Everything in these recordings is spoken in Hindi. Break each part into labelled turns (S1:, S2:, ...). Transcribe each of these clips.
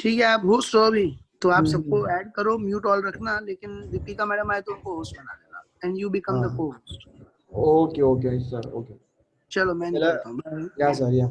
S1: ठीक है, आप होस्ट हो अभी, तो आप सबको
S2: हम्म,
S1: ऐड करो, म्यूट ऑल रखना, लेकिन दीपिका मैडम आए तो उनको होस्ट बना देना, एंड यू बिकम द
S2: हाँ,
S1: को host.
S2: Okay okay sir, okay.
S1: चलो मैं
S2: चलो,
S1: निकलता हूँ, बाय।
S2: या सर, या।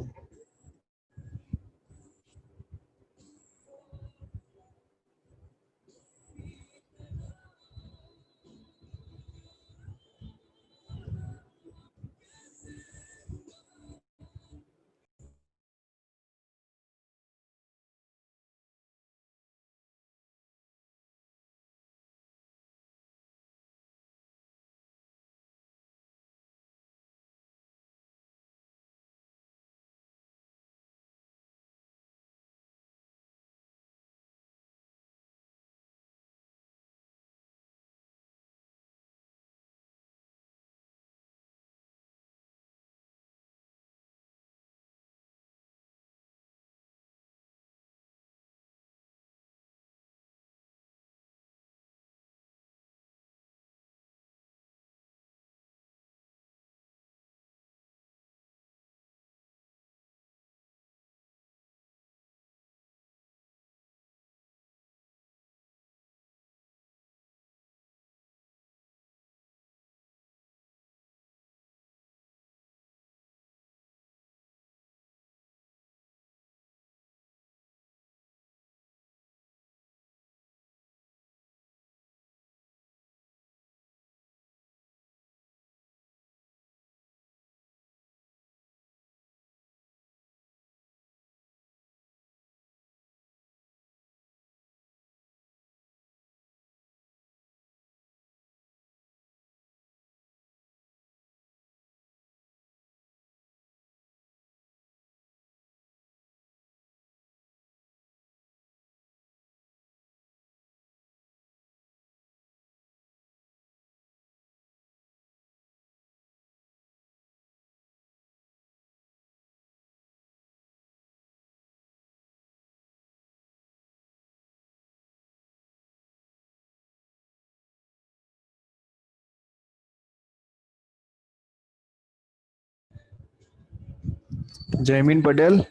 S2: जयमीन पटेल,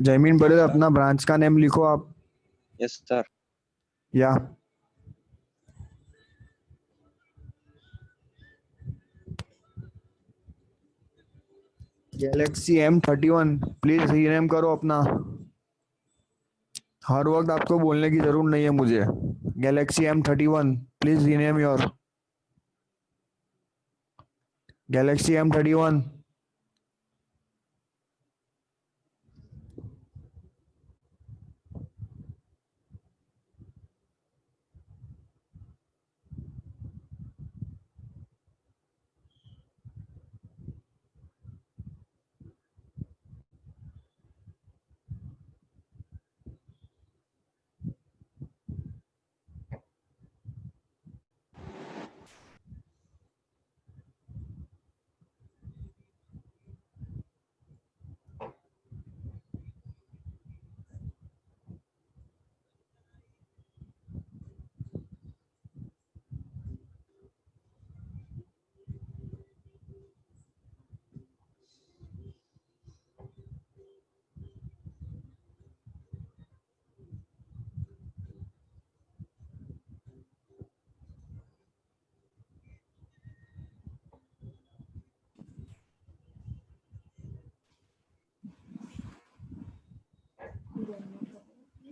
S2: जयमीन पटेल, अपना ब्रांच का नेम लिखो आप।
S3: Yes sir.
S2: या। गैलेक्सी M31, प्लीज रीनेम करो अपना। हर वक्त आपको बोलने की जरूरत नहीं है मुझे। Galaxy M31, please rename your. Galaxy M31।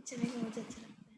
S4: चलेगा, मुझे अच्छा लगता है।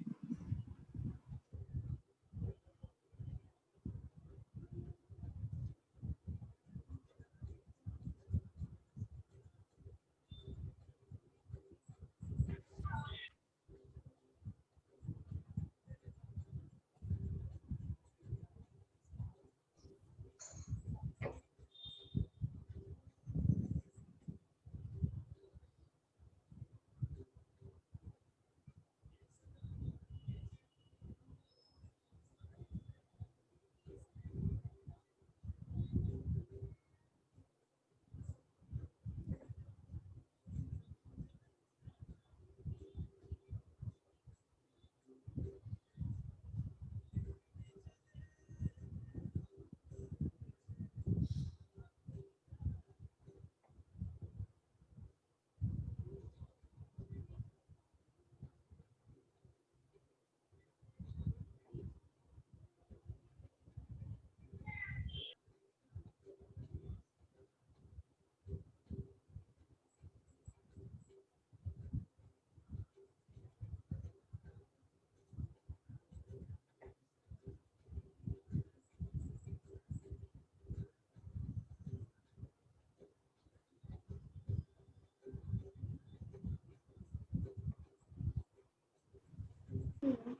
S3: हम्म।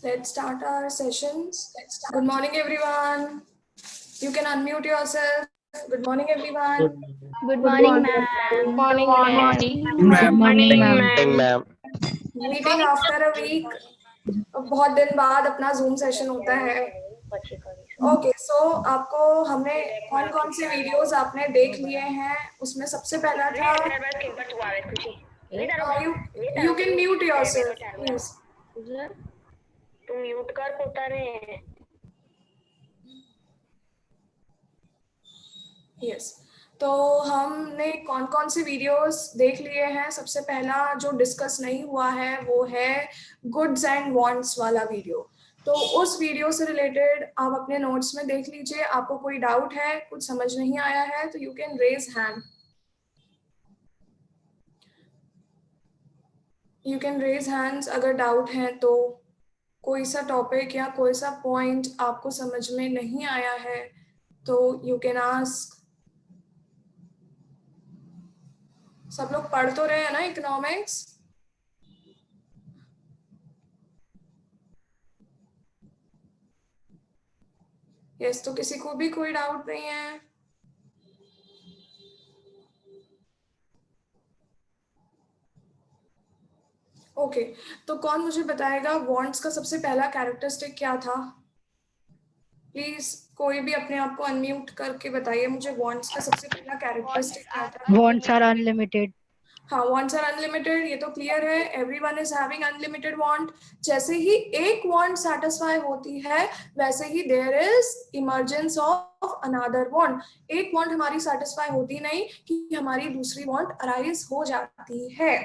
S3: Let's start our session. Good morning, everyone. You can unmute yourself. Good morning, everyone.
S4: Good morning, ma'am.
S5: Good morning, ma'am.
S6: Good morning, ma'am.
S3: Meeting after a week. बहुत दिन बाद अपना Zoom session होता है. ओके सो आपको हमने कौन कौन से वीडियोस आपने देख लिए हैं उसमें सबसे पहला था you can mute yourself please.
S5: तू म्यूट कर पोता रे.
S3: यस तो हमने कौन कौन से वीडियोस देख लिए हैं. सबसे पहला जो डिस्कस नहीं हुआ है वो है गुड्स एंड वांट्स वाला वीडियो. तो उस वीडियो से रिलेटेड आप अपने नोट्स में देख लीजिए. आपको कोई डाउट है, कुछ समझ नहीं आया है तो you can raise hand. You can raise hands अगर डाउट है तो. कोई सा टॉपिक या कोई सा पॉइंट आपको समझ में नहीं आया है तो यू कैन आस्क. सब लोग पढ़ तो रहे हैं ना इकोनॉमिक्स. यस तो किसी को भी कोई डाउट नहीं है. ओके तो कौन मुझे बताएगा वांट्स का सबसे पहला कैरेक्टरिस्टिक क्या था. प्लीज कोई भी अपने आप को अनम्यूट करके बताइए मुझे वांट्स का सबसे पहला कैरेक्टरिस्टिक क्या था.
S6: Wants are unlimited.
S3: हाँ वांट्स आर अनलिमिटेड ये तो क्लियर है. Everyone is having unlimited want. जैसे ही एक वांट सेटिस्फाई होती है वैसे ही there is emergence of another want. एक वांट हमारी सेटिस्फाई होती नहीं कि हमारी दूसरी वांट अराइज हो जाती है.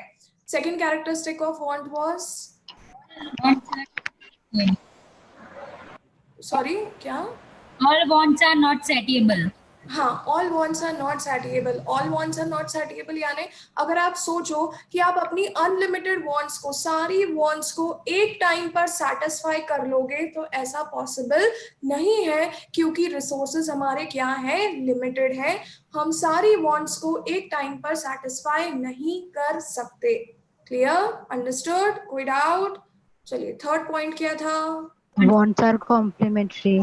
S3: Second characteristic of want was sorry क्या.
S4: All wants are not satiable.
S3: हाँ all wants are not satiable. All wants are not satiable यानी अगर आप सोचो कि आप अपनी अनलिमिटेड वॉन्ट्स को, सारी वॉन्ट्स को एक टाइम पर सेटिस्फाई कर लोगे तो ऐसा पॉसिबल नहीं है क्योंकि रिसोर्सेज हमारे क्या हैं, लिमिटेड हैं. हम सारी वॉन्ट्स को एक टाइम पर सेटिस्फाई नहीं कर सकते. क्लियर, अंडरस्टूड, कोई डाउट. चलिए थर्ड पॉइंट क्या था.
S6: Wants are complementary.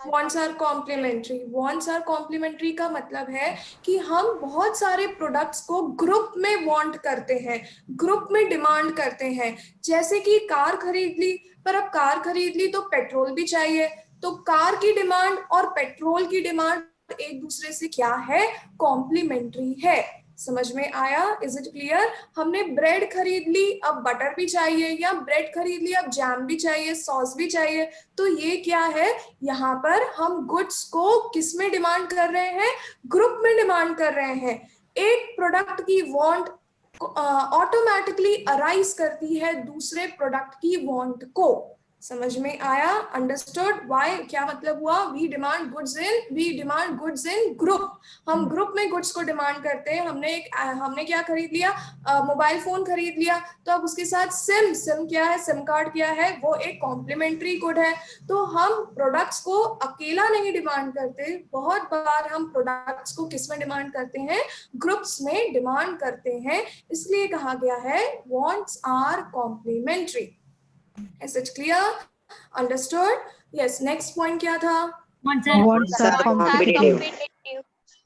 S3: Wants are complementary. Wants are complementary का मतलब है कि हम बहुत सारे प्रोडक्ट्स को ग्रुप में वांट करते हैं, ग्रुप में डिमांड करते हैं. जैसे कि कार खरीद ली, पर अब कार खरीद ली तो पेट्रोल भी चाहिए. तो कार की डिमांड और पेट्रोल की डिमांड एक दूसरे से क्या है, कॉम्प्लीमेंट्री है. समझ में आया, इज इट क्लियर. हमने ब्रेड खरीद ली, अब बटर भी चाहिए, या ब्रेड खरीद ली अब जैम भी चाहिए, सॉस भी चाहिए. तो ये क्या है, यहाँ पर हम गुड्स को किस में डिमांड कर रहे हैं, ग्रुप में डिमांड कर रहे हैं. एक प्रोडक्ट की वांट ऑटोमेटिकली अराइज करती है दूसरे प्रोडक्ट की वांट को. समझ में आया, अंडरस्टूड. व्हाई, क्या मतलब हुआ. We demand goods in group. हम ग्रुप में गुड्स को डिमांड करते हैं. हमने क्या खरीद लिया, मोबाइल फोन खरीद लिया, तो अब उसके साथ सिम क्या है, सिम कार्ड क्या है, वो एक कॉम्प्लीमेंट्री गुड है. तो हम प्रोडक्ट्स को अकेला नहीं डिमांड करते, बहुत बार हम प्रोडक्ट्स को किस में डिमांड करते हैं, ग्रुप्स में डिमांड करते हैं. इसलिए कहा गया है wants are complementary. Is it clear? Understood? Yes. Next point क्या था.
S6: Wants are competitive.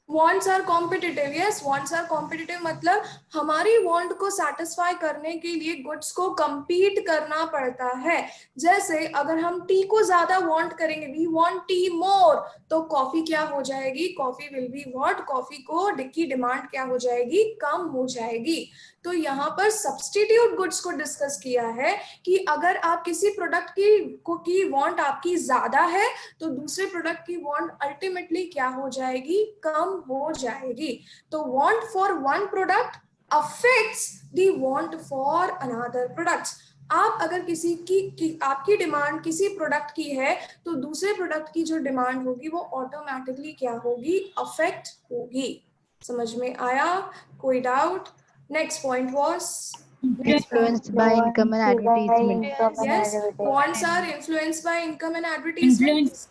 S3: Wants are competitive. Yes, wants are competitive मतलब हमारी want को satisfy करने के लिए goods को compete करना पड़ता है. जैसे अगर हम टी को ज्यादा want करेंगे, we want tea more, तो कॉफी क्या हो जाएगी, coffee will be what, coffee को की डिमांड क्या हो जाएगी, कम हो जाएगी. तो यहाँ पर सब्स्टिट्यूट गुड्स को डिस्कस किया है कि अगर आप किसी प्रोडक्ट की वांट आपकी ज्यादा है तो दूसरे प्रोडक्ट की वांट अल्टीमेटली क्या हो जाएगी, कम हो जाएगी. तो want for one product affects the want for another products. आप अगर किसी की आपकी डिमांड किसी प्रोडक्ट की है तो दूसरे प्रोडक्ट की जो डिमांड होगी वो ऑटोमेटिकली क्या होगी, अफेक्ट होगी. समझ में आया, कोई doubt. Next point was
S6: Influenced by income and advertisement.
S3: yes, wants are influenced by income and advertisement.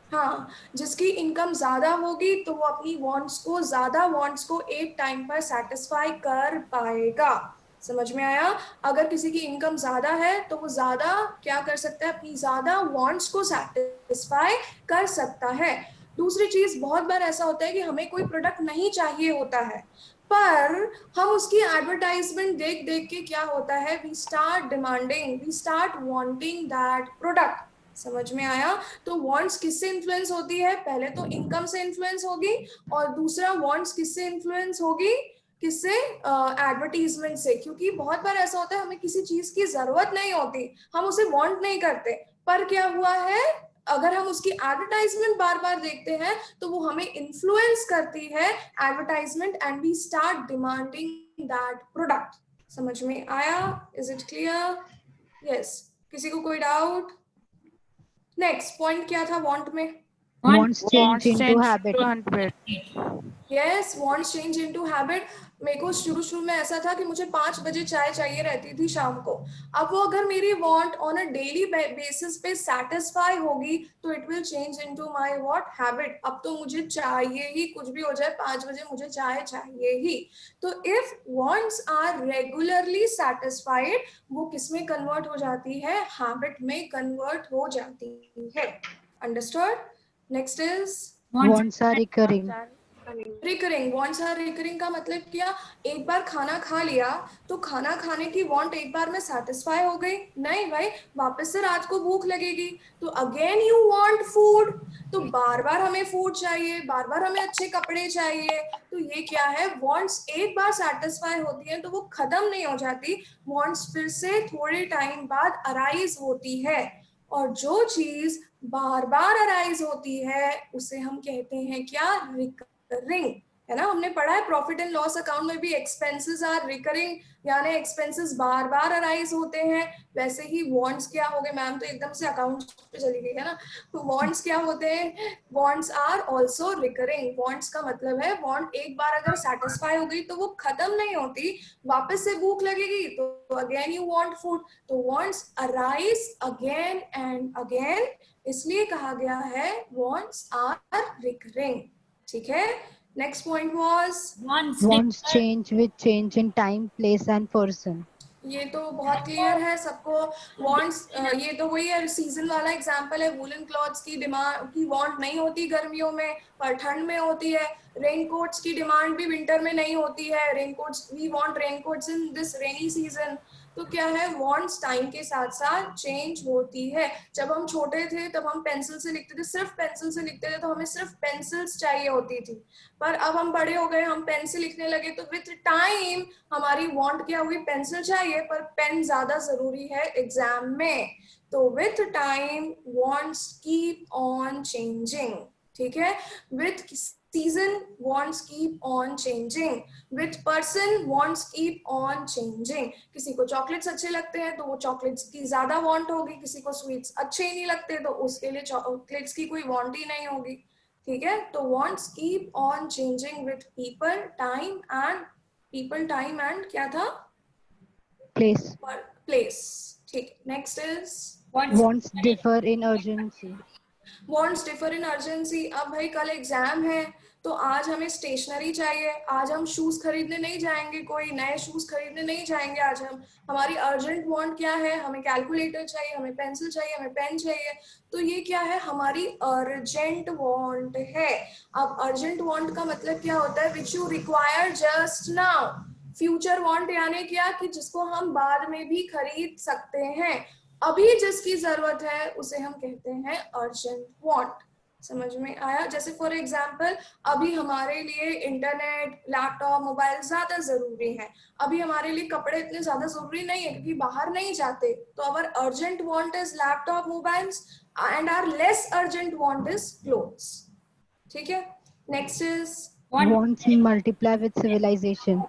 S3: हाँ, जिसकी इनकम ज्यादा होगी तो वो अपनी वांट्स को एक टाइम पर सेटिस्फाई कर पाएगा. समझ में आया? अगर किसी की इनकम ज्यादा है तो वो ज्यादा क्या कर सकता है, अपनी ज्यादा वांट्स को सेटिस्फाई कर सकता है। दूसरी चीज, बहुत बार ऐसा होता है कि हमें कोई प्रोडक्ट नहीं चाहिए होता है, पर हम उसकी एडवर्टाइजमेंट देख देख के क्या होता है, we start demanding, we start wanting that product. समझ में आया? तो वांट्स किससे इन्फ्लुएंस होती है? पहले तो इनकम से इन्फ्लुएंस होगी, और दूसरा वांट्स किससे इन्फ्लुएंस होगी? किससे? एडवर्टीजमेंट से। क्योंकि बहुत बार ऐसा होता है हमें किसी चीज की जरूरत नहीं होती, हम उसे वांट नहीं करते, पर क्या हुआ है, अगर हम उसकी एडवर्टाइजमेंट बार बार देखते हैं तो वो हमें इन्फ्लुएंस करती है advertisement, and we start demanding that product. समझ में आया? Is it clear? यस। किसी को कोई डाउट? नेक्स्ट पॉइंट क्या था वांट में?
S6: Wants change into habit.
S3: Yes, wants change into habit. मेरे को शुरू में ऐसा था कि मुझे 5 बजे चाय चाहिए रहती थी शाम को। अब वो अगर मेरी want on a daily basis पे सेटिस्फाई होगी तो it will change into my what? Habit. अब तो मुझे चाहिए ही, कुछ भी हो जाए 5 बजे मुझे चाय चाहिए ही। तो if wants are regularly satisfied, वो किस में कन्वर्ट हो जाती है? हैबिट में कन्वर्ट हो जाती है। Understood? Next is
S6: Wants are recurring.
S3: Recurring. Wants are recurring का मतलब क्या? एक बार खाना खा लिया तो खाना खाने की वांट एक बार में सेटिस्फाई हो गई? नहीं भाई, वापस से रात को भूख लगेगी, तो अगेन यू वांट फूड। तो बार बार हमें फूड चाहिए, बार बार हमें अच्छे कपड़े चाहिए। तो ये क्या है? वांट्स एक बार सेटिस्फाई होती है तो वो खत्म नहीं हो जाती, वांट्स फिर से थोड़े टाइम बाद अराइज होती है। और जो चीज बार बार अराइज होती है उसे हम कहते हैं क्या? रिकरिंग। है ना? हमने पढ़ा है प्रॉफिट एंड लॉस अकाउंट में भी, एक्सपेंसेस आर रिकरिंग, यानी एक्सपेंसेस बार बार अराइज होते हैं। वैसे ही वांट्स क्या हो गए? मैम तो एकदम से अकाउंट पे चली गई है ना। तो वांट्स क्या होते हैं? Wants are also recurring. Wants का मतलब है वांट एक बार अगर सेटिस्फाई हो गई तो वो खत्म नहीं होती, वापस से भूख लगेगी तो अगेन यू वांट फूड। तो wants arise again and again, इसलिए कहा गया है वांट्स आर रिकरिंग। ठीक है? Next point was
S6: Wants change with change in time, place and person.
S3: ये तो बहुत क्लियर है सबको। वांट्स, ये तो वही है, सीजन वाला एग्जांपल है। वूलन क्लॉथ्स की डिमांड की वांट नहीं होती गर्मियों में, पर ठंड में होती है। रेनकोट्स की डिमांड भी विंटर में नहीं होती है। Raincoats, we want raincoats in this rainy season. तो क्या है? वांट्स टाइम के साथ साथ चेंज होती है। जब हम छोटे थे तब हम पेंसिल से लिखते थे, सिर्फ पेंसिल से लिखते थे, तो हमें सिर्फ पेंसिल्स चाहिए होती थी। पर अब हम बड़े हो गए, हम पेन से लिखने लगे, तो विथ टाइम हमारी वांट क्या हुई? पेंसिल चाहिए, पर पेन ज्यादा जरूरी है एग्जाम में। तो with time wants keep on changing. ठीक है? With season wants keep on changing, with person wants keep on changing। किसी को चॉकलेट्स अच्छे लगते हैं तो वो चॉकलेट्स की ज्यादा वांट होगी, किसी को स्वीट्स अच्छे ही नहीं लगते तो उसके लिए चॉकलेट्स की कोई वांट ही नहीं होगी। ठीक है? तो wants keep on changing with people, time and क्या था?
S6: Place.
S3: Place। ठीक। Next is
S6: Wants differ in urgency.
S3: Wants differ in urgency. अब भाई कल एग्जाम है तो आज हमें स्टेशनरी चाहिए, आज हम शूज खरीदने नहीं जाएंगे, कोई नए शूज खरीदने नहीं जाएंगे आज हम। हमारी अर्जेंट वांट क्या है? हमें कैलकुलेटर चाहिए, हमें पेंसिल चाहिए, हमें पेन चाहिए। तो ये क्या है? हमारी अर्जेंट वांट है। अब अर्जेंट वांट का मतलब क्या होता है? Which you require just now. Future want यानी क्या? कि जिसको हम बाद में भी खरीद सकते हैं। अभी जिसकी जरूरत है उसे हम कहते हैं अर्जेंट वांट। समझ में आया? जैसे फॉर एग्जांपल, अभी हमारे लिए इंटरनेट, लैपटॉप, मोबाइल ज्यादा जरूरी है। अभी हमारे लिए कपड़े इतने ज्यादा जरूरी नहीं है क्योंकि बाहर नहीं जाते। तो our urgent want is laptop, mobiles, and our less urgent want is clothes. ठीक है? Next is
S6: Wants multiply with civilization.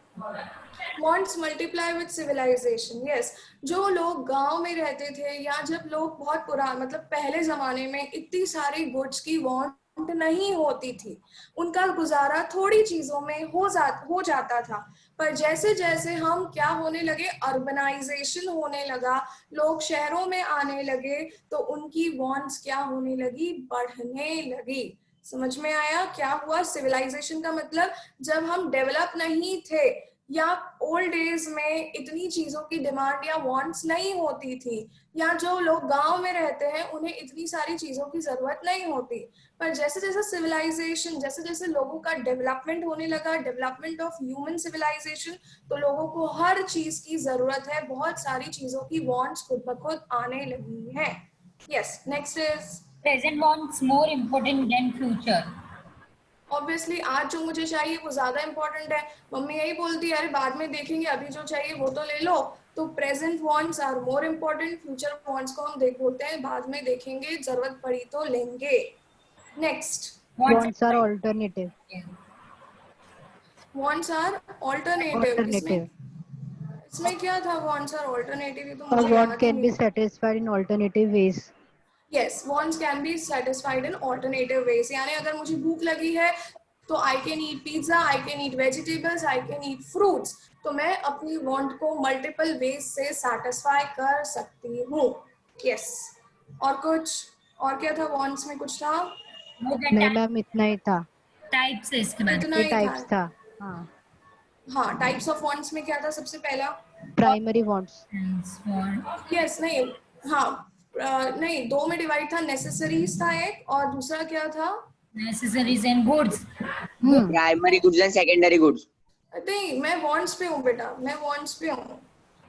S3: Wants multiply with civilization. Yes, जो लोग गांव में रहते थे या जब लोग बहुत पुराने मतलब पहले जमाने में इतनी सारी गुड्स की वांट नहीं होती थी, उनका गुजारा थोड़ी चीजों में हो जाता था। पर जैसे जैसे हम क्या होने लगे? अर्बनाइजेशन होने लगा, लोग शहरों में आने लगे, तो उनकी वांट्स क्या होने लगी? बढ़ने लगी। समझ में आया क्या हुआ? सिविलाइजेशन का मतलब जब हम डेवलप नहीं थे या ओल्ड डेज में इतनी चीजों की डिमांड या वांट्स नहीं होती थी, या जो लोग गांव में रहते हैं उन्हें इतनी सारी चीजों की जरूरत नहीं होती। पर जैसे जैसे सिविलाइजेशन, जैसे जैसे लोगों का डेवलपमेंट होने लगा, डेवलपमेंट ऑफ ह्यूमन सिविलाइजेशन, तो लोगों को हर चीज की जरूरत है, बहुत सारी चीजों की वांट्स खुद ब खुद आने लगी हैं। Yes, next is
S4: Present wants more important than future.
S3: Obviously आज जो मुझे चाहिए वो ज्यादा इंपॉर्टेंट है। मम्मी यही बोलती है, अरे बाद में देखेंगे, अभी जो चाहिए वो तो ले लो। तो present wants are more important, future wants को हम बोलते हैं बाद में देखेंगे, जरूरत पड़ी तो लेंगे। Next,
S6: Wants are alternative.
S3: Wants are alternative.
S6: Alternative.
S3: इसमें क्या था वांट्स आर ऑल्टरनेटिव? ये तो
S6: A
S3: मुझे
S6: want
S3: याद
S6: can
S3: ही
S6: be
S3: नहीं।
S6: satisfied in alternative ways.
S3: Yes, wants can be satisfied in alternative ways. यानी अगर मुझे भूख लगी है तो I can eat pizza, I can eat vegetables, I can eat fruits. तो मैं अपनी want को multiple ways से satisfy कर सकती हूँ। Yes. और कुछ और क्या था wants में? कुछ था?
S4: More than
S6: नहीं मैम इतना ही था,
S4: types है इसके बाद.
S3: इतना
S6: ये
S3: ही
S6: टाइप्स
S3: था।
S6: था। हाँ,
S3: हाँ, types of wants में क्या था सबसे पहला?
S6: Primary wants.
S4: And want.
S3: Yes, नहीं, हाँ, नहीं, दो में डिवाइड था, necessaries था एक, और दूसरा क्या था?
S4: Necessaries and goods.
S7: Primary goods and secondary goods.
S3: नहीं, मैं वांट्स पे हूँ बेटा, मैं वांट्स पे हूँ।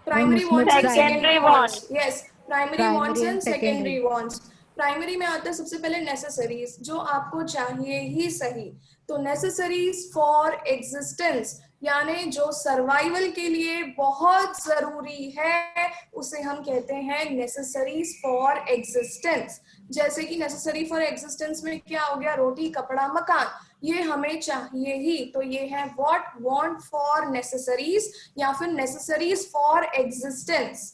S3: प्राइमरी
S6: उसमें
S3: wants and
S6: secondary
S3: secondary wants. Yes, primary
S6: Primary
S3: wants
S6: and
S3: and secondary
S6: secondary.
S3: Wants. Primary में आता है सबसे पहले नेसेसरीज, जो आपको चाहिए ही सही। तो नेसेसरीज फॉर एग्जिस्टेंस, यानी जो सर्वाइवल के लिए बहुत जरूरी है, उसे हम कहते हैं नेसेसरीज फॉर एग्जिस्टेंस। जैसे कि नेसेसरी फॉर एग्जिस्टेंस में क्या हो गया? रोटी, कपड़ा, मकान, ये हमें चाहिए ही। तो ये है व्हाट, वांट फॉर नेसेसरीज या फिर नेसेसरीज फॉर एग्जिस्टेंस।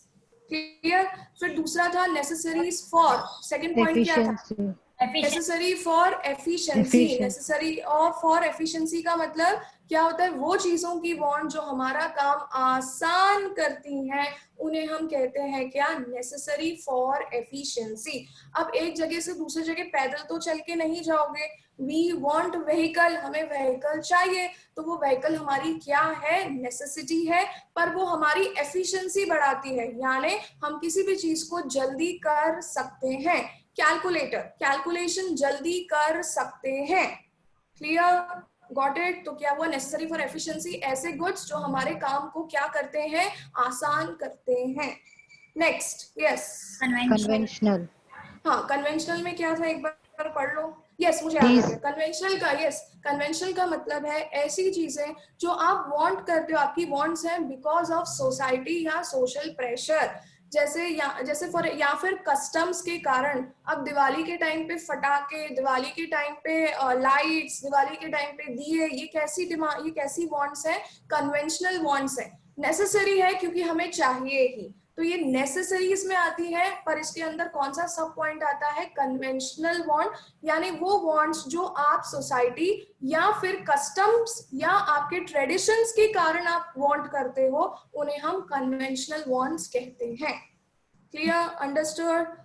S3: क्लियर? फिर दूसरा था नेसेसरीज फॉर, सेकंड पॉइंट क्या था?
S6: Efficiency.
S4: Efficient.
S3: Necessary for efficiency.
S6: Efficient.
S3: Necessary और फॉर एफिशिएंसी का मतलब क्या होता है? वो चीजों की वांट जो हमारा काम आसान करती हैं, उन्हें हम कहते हैं क्या? Necessary for efficiency. अब एक जगह से दूसरी जगह पैदल तो चल के नहीं जाओगे। वी वांट व्हीकल, हमें व्हीकल चाहिए, तो वो व्हीकल हमारी क्या है? नेसेसिटी है, पर वो हमारी एफिशिएंसी बढ़ाती है, यानी हम किसी भी चीज को जल्दी कर सकते हैं। कैलकुलेटर, कैलकुलेशन जल्दी कर सकते हैं। क्लियर? Got it? तो क्या हुआ? नेसेसरी फॉर एफिशिएंसी, ऐसे गुड्स जो हमारे काम को क्या करते हैं? आसान करते हैं। Next, yes,
S6: Conventional.
S3: हाँ, कन्वेंशनल में क्या था? एक बार पढ़ लो। यस, मुझे याद आ गया। कन्वेंशनल का, यस, कन्वेंशनल का मतलब है ऐसी चीजें जो आप वांट करते हो, आपकी वांट्स हैं बिकॉज ऑफ सोसाइटी या सोशल प्रेशर, जैसे फॉर या फिर कस्टम्स के कारण। अब दिवाली के टाइम पे फटाके, दिवाली के टाइम पे लाइट्स, दिवाली के टाइम पे दिए, ये कैसी डिमांड, ये कैसी वांट्स है? कन्वेंशनल वांट्स है। नेसेसरी है क्योंकि हमें चाहिए ही, तो ये नेसेसरीज में आती है। पर इसके अंदर कौन सा सब पॉइंट आता है? कन्वेंशनल वांट, यानी वो वांट्स जो आप सोसाइटी या फिर कस्टम्स या आपके ट्रेडिशंस के कारण आप वांट करते हो, उन्हें हम कन्वेंशनल वांट्स कहते हैं। क्लियर? अंडरस्टूड?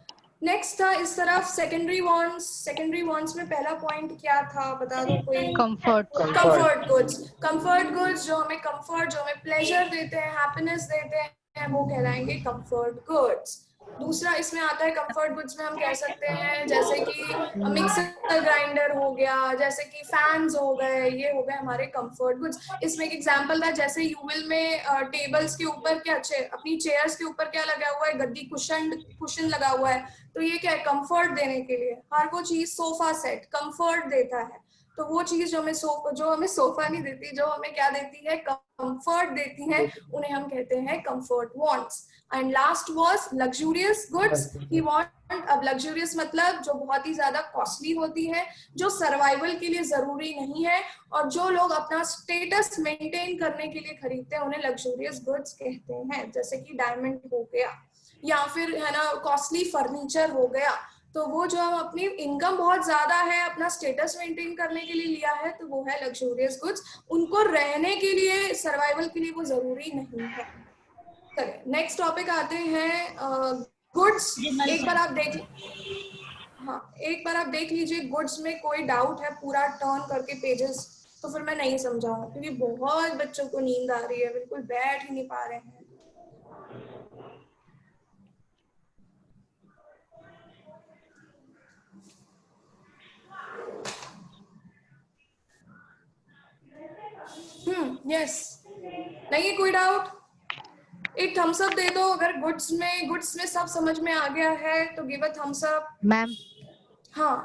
S3: नेक्स्ट था इस तरफ सेकेंडरी वांट्स। सेकेंडरी वांट्स में पहला पॉइंट क्या था? बता दो कोई।
S6: Comfort.
S3: Comfort goods. Comfort goods जो हमें कंफर्ट, जो हमें प्लेजर देते हैं, हैप्पीनेस देते हैं, वो कहलाएंगे कंफर्ट गुड्स। दूसरा इसमें आता है कंफर्ट गुड्स में हम कह सकते हैं जैसे कि मिक्सर ग्राइंडर हो गया, जैसे कि फैंस हो गए, ये हो गए हमारे कंफर्ट गुड्स। इसमें एक एग्जांपल था, जैसे यूविल में टेबल्स के ऊपर क्या, अपनी चेयर्स के ऊपर क्या लगा हुआ है? गद्दी, कुशन लगा हुआ है, तो ये क्या है? कंफर्ट देने के लिए। हर वो चीज, सोफा सेट कंफर्ट देता है, तो वो चीज जो हमें सोफा नहीं देती, जो हमें क्या देती है? कंफर्ट देती है, उन्हें हम कहते हैं comfort wants. And last was luxurious goods. He want, अब लग्जूरियस मतलब जो बहुत ही ज्यादा कॉस्टली होती है, जो सर्वाइवल के लिए जरूरी नहीं है, और जो लोग अपना स्टेटस मेंटेन करने के लिए खरीदते हैं, उन्हें लग्जूरियस गुड्स कहते हैं। जैसे कि डायमंड हो गया, या फिर है ना कॉस्टली फर्नीचर हो गया, तो वो जो हम अपनी इनकम बहुत ज्यादा है, अपना स्टेटस मेंटेन करने के लिए लिया है, तो वो है लग्जूरियस गुड्स। उनको रहने के लिए, सर्वाइवल के लिए वो जरूरी नहीं है। चलिए नेक्स्ट टॉपिक आते हैं, गुड्स। एक बार आप देख लीजिए गुड्स में कोई डाउट है? पूरा टर्न करके पेजेस तो फिर मैं नहीं समझाऊंगा, क्योंकि बहुत बच्चों को नींद आ रही है, बिल्कुल बैठ ही नहीं पा रहे हैं। यस, नहीं है कोई डाउट? एक थम्स अप दे दो अगर गुड्स में सब समझ में आ गया है तो give a thumbs up.
S6: Ma'am
S3: हाँ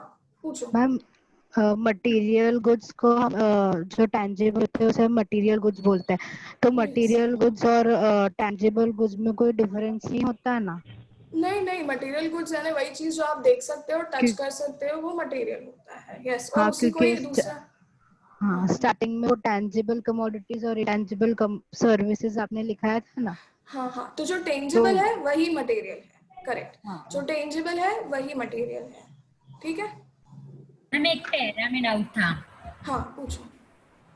S3: पूछो।
S6: मैम मटेरियल गुड्स को हम जो टैंजिबल होते हैं उसे हम मटेरियल गुड्स बोलते हैं, तो मटेरियल गुड्स और टैंजिबल गुड्स में कोई डिफरेंस नहीं होता है ना?
S3: नहीं, मटेरियल गुड्स यानी वही चीज जो आप देख सकते हो, टच कर सकते हो, वो मटेरियल होता है। यस, और
S6: हाँ,
S3: उसी को ही दूसरा।
S6: हाँ, स्टार्टिंग में वो टैंजिबल कमोडिटीज और इंटैंजिबल सर्विसेज आपने लिखाया था ना?
S3: हाँ, तो जो टेंजिबल
S6: तो
S3: है वही मटेरियल है, करेक्ट।
S6: हाँ,
S3: जो टेंजिबल है वही मटेरियल है, ठीक है।
S4: मैम एक पैरा में डाउट था।
S3: हाँ पूछो।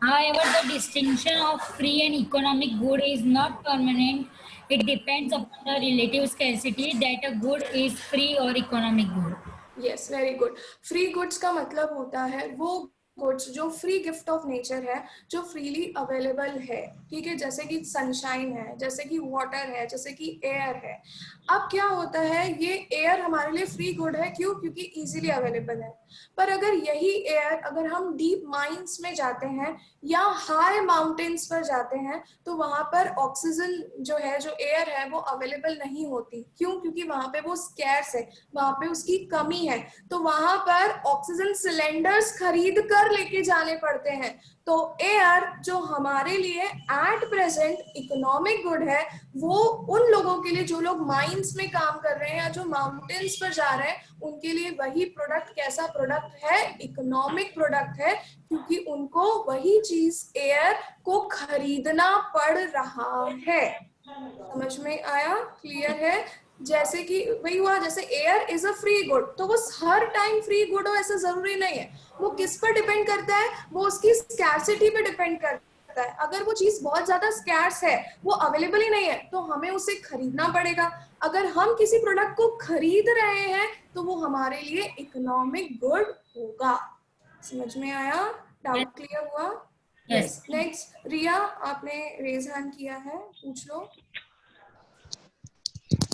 S4: However, the distinction of free and economic good is not permanent. It depends upon the relative scarcity that a good is free or economic good.
S3: Yes, very good. Free goods का मतलब होता है वो गुड्स जो फ्री गिफ्ट ऑफ नेचर है, जो फ्रीली अवेलेबल है, ठीक है, जैसे कि सनशाइन है, जैसे कि वाटर है, जैसे कि एयर है। अब क्या होता है, ये एयर हमारे लिए फ्री गुड है, क्यों? क्योंकि इजीली अवेलेबल है। पर अगर यही एयर अगर हम डीप माइंस में जाते हैं या हाई माउंटेन्स पर जाते हैं तो वहां पर ऑक्सीजन जो है, जो एयर है, वो अवेलेबल नहीं होती। क्यों? क्योंकि वहां पे वो स्कैर्स है, वहां पे उसकी कमी है, तो वहां पर ऑक्सीजन सिलेंडर्स खरीद कर लेके जाने पड़ते हैं। तो एयर जो हमारे लिए एट प्रेजेंट इकोनॉमिक गुड है, वो उन लोगों के लिए जो लोग माइंस में काम कर रहे हैं या जो माउंटेन्स पर जा रहे हैं, उनके लिए वही प्रोडक्ट कैसा प्रोडक्ट है? इकोनॉमिक प्रोडक्ट है, क्योंकि उनको वही चीज एयर को खरीदना पड़ रहा है। समझ में आया? क्लियर है? जैसे कि वही हुआ, जैसे air is a free good, तो वो हर टाइम फ्री गुड हो ऐसा जरूरी नहीं है। वो किस पर डिपेंड करता है? वो उसकी स्कैर्सिटी पे डिपेंड करता है। अगर वो चीज बहुत ज्यादा स्कैर्स है, वो अवेलेबल ही नहीं है, तो हमें उसे खरीदना पड़ेगा। अगर हम किसी प्रोडक्ट को खरीद रहे हैं तो वो हमारे लिए इकोनॉमिक गुड होगा। समझ में आया? डाउट क्लियर हुआ?
S4: Yes.
S3: नेक्स्ट रिया, आपने रेज हैंड किया है, पूछ लो।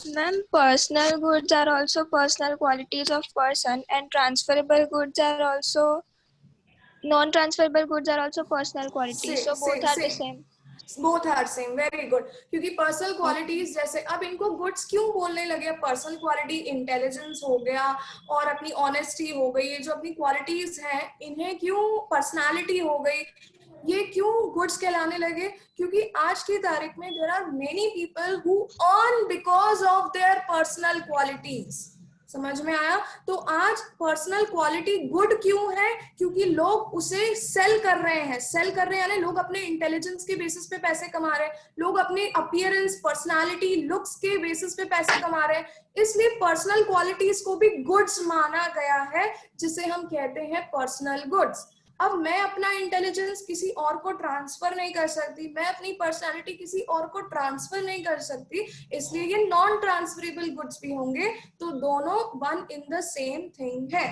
S8: Ma'am, personal goods are also personal qualities of person, and transferable goods are also non-transferable goods are also personal qualities. So both are the same.
S3: Both are same, very good. क्योंकि पर्सनल क्वालिटीज जैसे, अब इनको गुड्स क्यों बोलने लगे? पर्सनल क्वालिटी इंटेलिजेंस हो गया और अपनी ऑनेस्टी हो गई, ये जो अपनी क्वालिटीज हैं इन्हें क्यों पर्सनालिटी हो गई, ये क्यों गुड्स कहलाने लगे? क्योंकि आज की तारीख में there are many people who earn because of their personal qualities. समझ में आया? तो आज पर्सनल क्वालिटी गुड क्यों है? क्योंकि लोग उसे सेल कर रहे हैं। सेल कर रहे हैं यानी लोग अपने इंटेलिजेंस के बेसिस पे पैसे कमा रहे हैं, लोग अपने अपीयरेंस, पर्सनालिटी, लुक्स के बेसिस पे पैसे कमा रहे हैं। इसलिए पर्सनल क्वालिटीज को भी गुड्स माना गया है, जिसे हम कहते हैं पर्सनल गुड्स। अब मैं अपना इंटेलिजेंस किसी और को ट्रांसफर नहीं कर सकती, मैं अपनी पर्सनालिटी किसी और को ट्रांसफर नहीं कर सकती, इसलिए ये नॉन ट्रांसफरेबल गुड्स भी होंगे। तो दोनों one in the same thing है।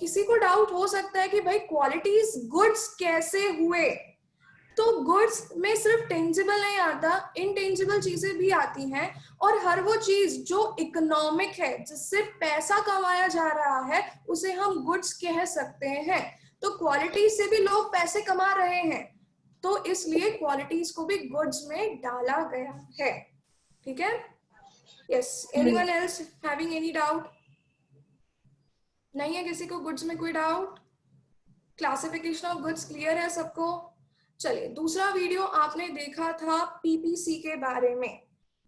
S3: किसी को डाउट हो सकता है कि भाई क्वालिटीज गुड्स कैसे हुए? तो गुड्स में सिर्फ टेंजिबल नहीं आता, इनटेंजिबल चीजें भी आती हैं, और हर वो चीज जो इकोनॉमिक है, जिससे पैसा कमाया जा रहा है, उसे हम गुड्स कह सकते हैं। तो क्वालिटी से भी लोग पैसे कमा रहे हैं, तो इसलिए क्वालिटीज को भी गुड्स में डाला गया है। ठीक है? Yes, anyone else having any doubt? नहीं है किसी को गुड्स में कोई doubt? Classification of goods clear है सबको? चलिए, दूसरा वीडियो आपने देखा था पीपीसी के बारे में,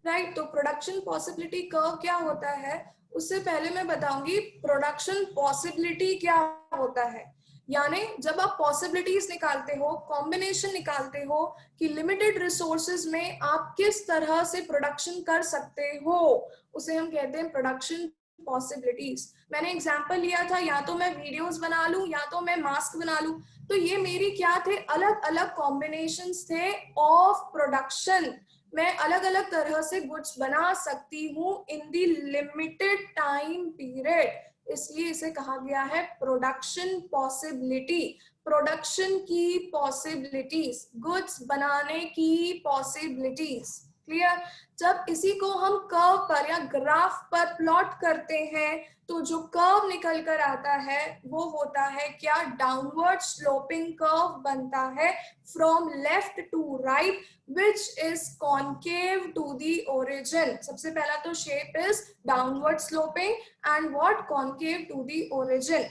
S3: राइट? तो प्रोडक्शन पॉसिबिलिटी कर्व क्या होता है, उससे पहले मैं बताऊंगी प्रोडक्शन पॉसिबिलिटी क्या होता है। यानी जब आप पॉसिबिलिटीज निकालते हो, कॉम्बिनेशन निकालते हो कि लिमिटेड रिसोर्सेज में आप किस तरह से प्रोडक्शन कर सकते हो, उसे हम कहते हैं प्रोडक्शन पॉसिबिलिटीज। मैंने एग्जांपल लिया था, या तो मैं वीडियोस बना लूं या तो मैं मास्क बना लूं। तो ये मेरी क्या थे? अलग अलग कॉम्बिनेशंस थे ऑफ प्रोडक्शन। मैं अलग अलग तरह से गुड्स बना सकती हूँ in the limited time period. इसलिए इसे कहा गया है प्रोडक्शन पॉसिबिलिटी। प्रोडक्शन की पॉसिबिलिटीज, गुड्स बनाने की पॉसिबिलिटीज। क्लियर? जब इसी को हम कर्व पर या ग्राफ पर प्लॉट करते हैं तो जो कर्व निकल कर आता है वो होता है क्या? डाउनवर्ड स्लोपिंग कर्व बनता है from left to right which is concave to the origin. सबसे पहला तो shape is downward sloping and what? Concave to the origin.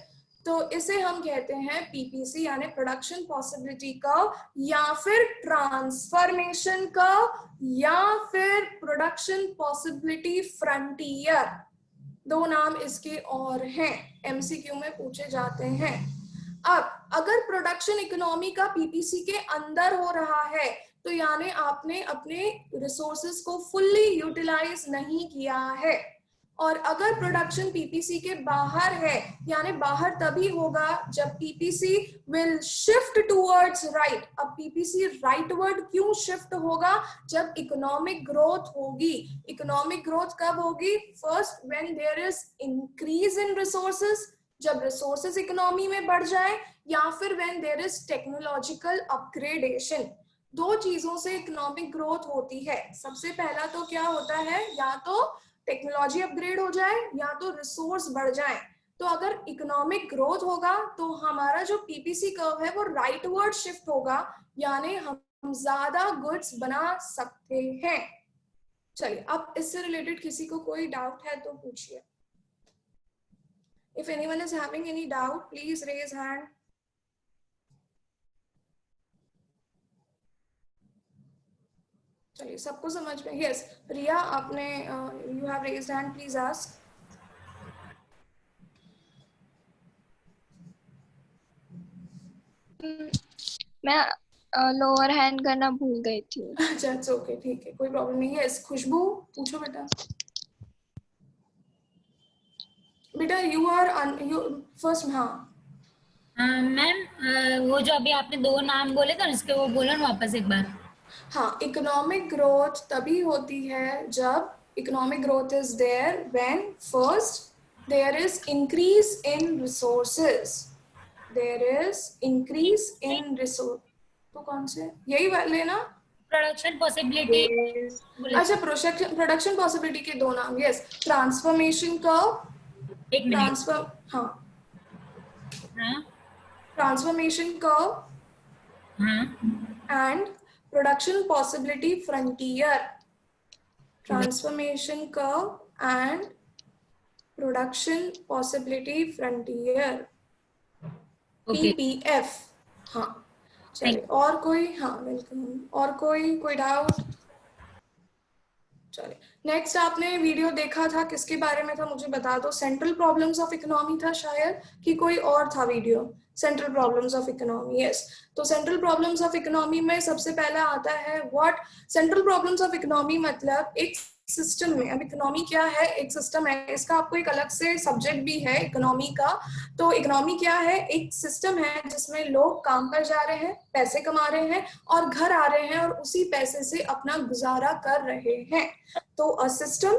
S3: तो इसे हम कहते हैं पीपीसी यानी प्रोडक्शन पॉसिबिलिटी कर्व, या फिर ट्रांसफॉर्मेशन कर्व, या फिर प्रोडक्शन पॉसिबिलिटी फ्रंटियर। दो नाम इसके और हैं, एमसीक्यू में पूछे जाते हैं। अब अगर प्रोडक्शन इकोनॉमी का पीपीसी के अंदर हो रहा है तो यानी आपने अपने रिसोर्सेज को फुल्ली यूटिलाइज नहीं किया है, और अगर प्रोडक्शन पीपीसी के बाहर है यानी बाहर तभी होगा जब PPC will shift towards right. अब पीपीसी राइटवर्ड क्यों शिफ्ट होगा? जब इकोनॉमिक ग्रोथ होगी। इकोनॉमिक ग्रोथ कब होगी? First when there is increase in resources, जब रिसोर्सेज इकोनॉमी में बढ़ जाए, या फिर when there is technological upgradation. दो चीजों से इकोनॉमिक ग्रोथ होती है। सबसे पहला तो क्या होता है? या तो टेक्नोलॉजी अपग्रेड हो जाए या तो रिसोर्स बढ़ जाए। तो अगर इकोनॉमिक ग्रोथ होगा तो हमारा जो पीपीसी कर्व है वो राइटवर्ड शिफ्ट होगा, यानी हम ज्यादा गुड्स बना सकते हैं। चलिए, अब इससे रिलेटेड किसी को कोई डाउट है तो पूछिए। If anyone is having any doubt please raise hand. चलिए, सबको समझ में? यस, रिया आपने you have raised hand, please ask.
S8: मैं लोअर हैंड करना भूल गई थी।
S3: अच्छा, इट्स ओके, ठीक है, कोई प्रॉब्लम नहीं है। खुशबू पूछो बेटा। बेटा यू आर फर्स्ट। हाँ
S4: मैम, वो जो अभी आपने दो नाम बोले थे उसके वो बोलो ना वापस एक बार।
S3: हाँ, इकोनॉमिक ग्रोथ तभी होती है जब economic growth is there when first there is increase in resources. There is increase in resource. तो कौन से? यही लेना,
S4: प्रोडक्शन पॉसिबिलिटी।
S3: अच्छा, प्रोडक्शन पॉसिबिलिटी के दो नाम। Yes, transformation curve.
S4: एक मिनट।
S3: हाँ,
S4: हाँ
S3: ट्रांसफॉर्मेशन कर्व
S4: हाँ
S3: and production possibility frontier। transformation curve and production possibility frontier, PPF। हाँ, चलिए, और कोई? हाँ, वेलकम। और कोई डाउट? चलिए, नेक्स्ट आपने वीडियो देखा था, किसके बारे में था मुझे बता दो। सेंट्रल प्रॉब्लम्स ऑफ इकोनॉमी था शायद, कि कोई और था video? Central problems of economy, yes. तो सेंट्रल प्रॉब्लम्स ऑफ इकोनॉमी में सबसे पहला आता है what? Central problems of economy मतलब एक सिस्टम में, अब इकोनॉमी क्या है? एक सिस्टम है, इसका आपको एक अलग से सब्जेक्ट भी है इकोनॉमी का। तो इकोनॉमी क्या है? एक सिस्टम है जिसमें लोग काम पर जा रहे हैं, पैसे कमा रहे हैं और घर आ रहे हैं और उसी पैसे से अपना गुजारा कर रहे हैं। तो a system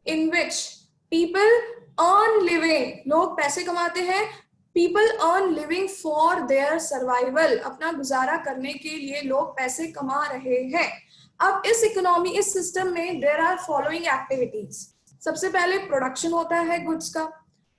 S3: in which people earn living, लोग पैसे कमाते हैं, people earn living for their survival, अपना गुजारा करने के लिए लोग पैसे कमा रहे हैं। अब इस इकोनॉमी, इस सिस्टम में देयर आर फॉलोइंग एक्टिविटीज। सबसे पहले प्रोडक्शन होता है गुड्स का,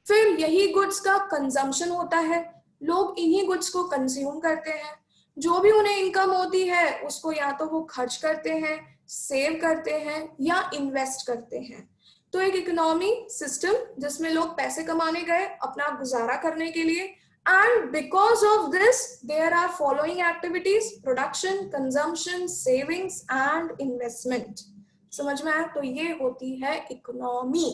S3: फिर यही गुड्स का कंजम्पशन होता है, लोग इन्हीं गुड्स को कंज्यूम करते हैं, जो भी उन्हें इनकम होती है उसको या तो वो खर्च करते हैं, सेव करते हैं या इन्वेस्ट करते हैं। तो एक इकोनॉमी सिस्टम जिसमें लोग पैसे कमाने गए अपना गुजारा करने के लिए, and because of this there are following activities: production, consumption, savings and investment। समझ में आया? तो ये होती है इकोनॉमी।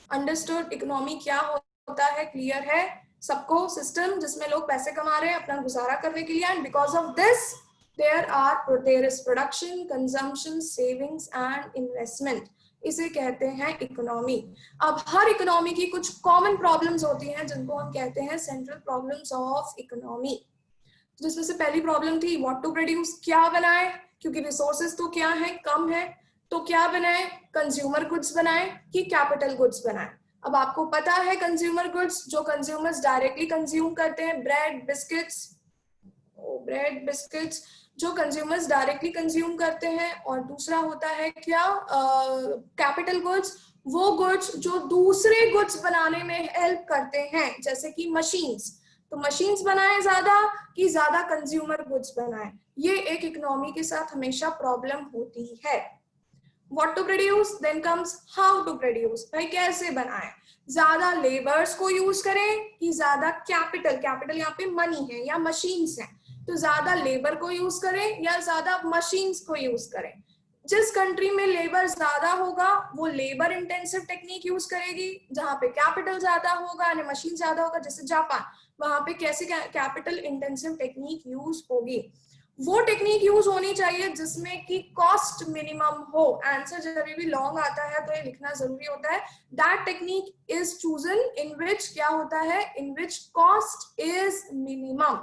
S3: अंडरस्टूड? इकोनॉमी क्या होता है, क्लियर है सबको? सिस्टम जिसमें लोग पैसे कमा रहे हैं अपना गुजारा करने के लिए, and because of this there is production, consumption, savings and investment। इसे कहते हैं इकोनॉमी। अब हर इकोनॉमी की कुछ कॉमन प्रॉब्लम्स होती हैं जिनको हम कहते हैं सेंट्रल प्रॉब्लम्स ऑफ इकोनॉमी। जिसमें से पहली प्रॉब्लम थी व्हाट टू प्रोड्यूस, क्या बनाए, क्योंकि रिसोर्सेज तो क्या है, कम है, तो क्या बनाए? कंज्यूमर गुड्स बनाए कि कैपिटल गुड्स बनाए? अब आपको पता है कंज्यूमर गुड्स जो कंज्यूमर्स डायरेक्टली कंज्यूम करते हैं, ब्रेड बिस्किट्स जो कंज्यूमर्स डायरेक्टली कंज्यूम करते हैं, और दूसरा होता है क्या, कैपिटल गुड्स, वो गुड्स जो दूसरे गुड्स बनाने में हेल्प करते हैं, जैसे कि मशीन्स। तो मशीन्स बनाए ज्यादा कि ज्यादा कंज्यूमर गुड्स बनाए, ये एक इकोनॉमी के साथ हमेशा प्रॉब्लम होती है। What to produce, then comes how to produce, भाई कैसे बनाएं, ज्यादा लेबर्स को यूज करें कि ज्यादा कैपिटल यहाँ पे मनी है या मशीन्स हैं, तो ज्यादा लेबर को यूज करें या ज्यादा मशीन्स को यूज करें। जिस कंट्री में लेबर ज्यादा होगा वो लेबर इंटेंसिव टेक्निक यूज करेगी, जहां पे कैपिटल ज्यादा होगा यानी मशीन ज्यादा होगा, जैसे जापान, वहां पे कैसे कैपिटल इंटेंसिव टेक्निक यूज होगी। वो टेक्निक यूज होनी चाहिए जिसमें कि कॉस्ट मिनिमम हो। आंसर जब भी लॉन्ग आता है तो ये लिखना जरूरी होता है। That technique is chosen in which क्या होता है, in which cost is minimum.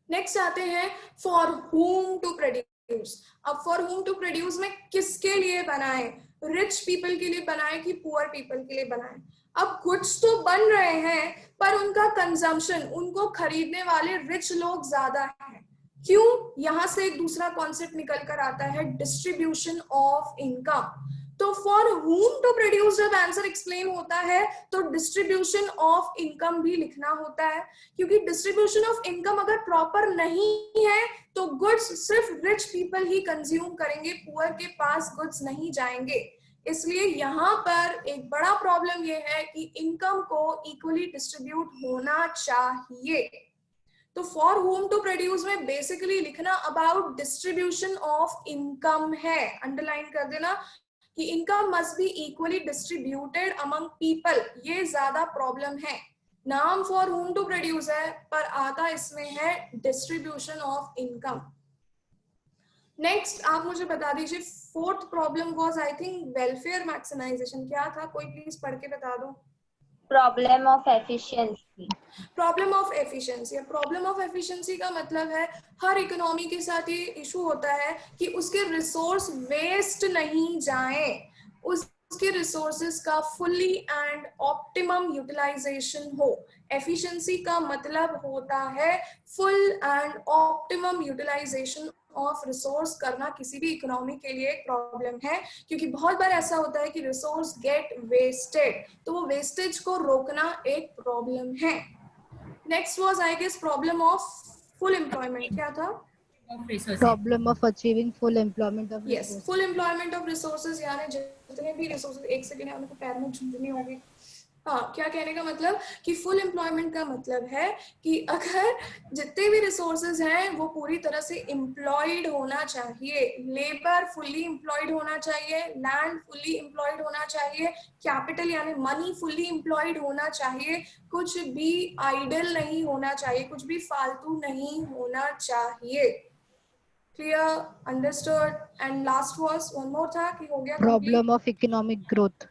S3: Next आते हैं फॉर होम टू प्रोड्यूस। अब फॉर होम टू प्रोड्यूस में किसके लिए बनाए, रिच पीपल के लिए बनाए कि पुअर पीपल के लिए बनाए। अब गुड्स तो बन रहे हैं पर उनका कंजम्पशन, उनको खरीदने वाले रिच लोग ज्यादा हैं। क्यों? यहां से एक दूसरा कॉन्सेप्ट निकल कर आता है, डिस्ट्रीब्यूशन ऑफ इनकम। तो फॉर होम टू प्रोड्यूस जब आंसर एक्सप्लेन होता है तो डिस्ट्रीब्यूशन ऑफ इनकम भी लिखना होता है, क्योंकि डिस्ट्रीब्यूशन ऑफ इनकम अगर प्रॉपर नहीं है तो गुड्स सिर्फ रिच पीपल ही कंज्यूम करेंगे, पुअर के पास गुड्स नहीं जाएंगे। इसलिए यहाँ पर एक बड़ा प्रॉब्लम ये है कि इनकम को इक्वली डिस्ट्रीब्यूट होना चाहिए। तो फॉर होम टू प्रोड्यूस में बेसिकली लिखना अबाउट डिस्ट्रीब्यूशन ऑफ इनकम है, अंडरलाइन कर देना कि income must be equally distributed among people. ये ज्यादा प्रॉब्लम है। नाम फॉर होम टू प्रोड्यूस है पर आता इसमें है डिस्ट्रीब्यूशन ऑफ इनकम। नेक्स्ट आप मुझे बता दीजिए, fourth problem was I think welfare maximisation. क्या था, कोई प्लीज पढ़ के बता दो।
S9: Problem of efficiency.
S3: Problem of efficiency. Problem of efficiency का मतलब है हर इकोनॉमी के साथ ये इशू होता है कि उसके रिसोर्स वेस्ट नहीं जाए, उसके रिसोर्सेज का फुल्ली एंड ऑप्टिमम यूटिलाइजेशन हो। एफिशिएंसी का मतलब होता है full and optimum utilisation of resource करना किसी भी इकोनॉमी के लिए एक प्रॉब्लम है, क्योंकि बहुत बार ऐसा होता है कि रिसोर्स गेट वेस्टेड, तो वो वेस्टेज को रोकना एक प्रॉब्लम है। Next was I guess problem of full employment. क्या था?
S6: Problem of achieving full employment of
S3: yes, full employment of resources, यानी जितने भी रिसोर्सेज, एक सेकंड आपको पैर में झुंझुनी होगी। हाँ, क्या कहने का मतलब कि फुल एम्प्लॉयमेंट का मतलब है कि अगर जितने भी रिसोर्सेज हैं वो पूरी तरह से एम्प्लॉयड होना चाहिए, लेबर फुल्ली एम्प्लॉयड होना चाहिए, लैंड फुल्ली एम्प्लॉयड होना चाहिए, कैपिटल यानी मनी फुल्ली एम्प्लॉयड होना चाहिए, कुछ भी आइडल नहीं होना चाहिए, कुछ भी फालतू नहीं होना चाहिए। Clear, understood? And last was one more था कि हो गया
S6: problem of economic growth.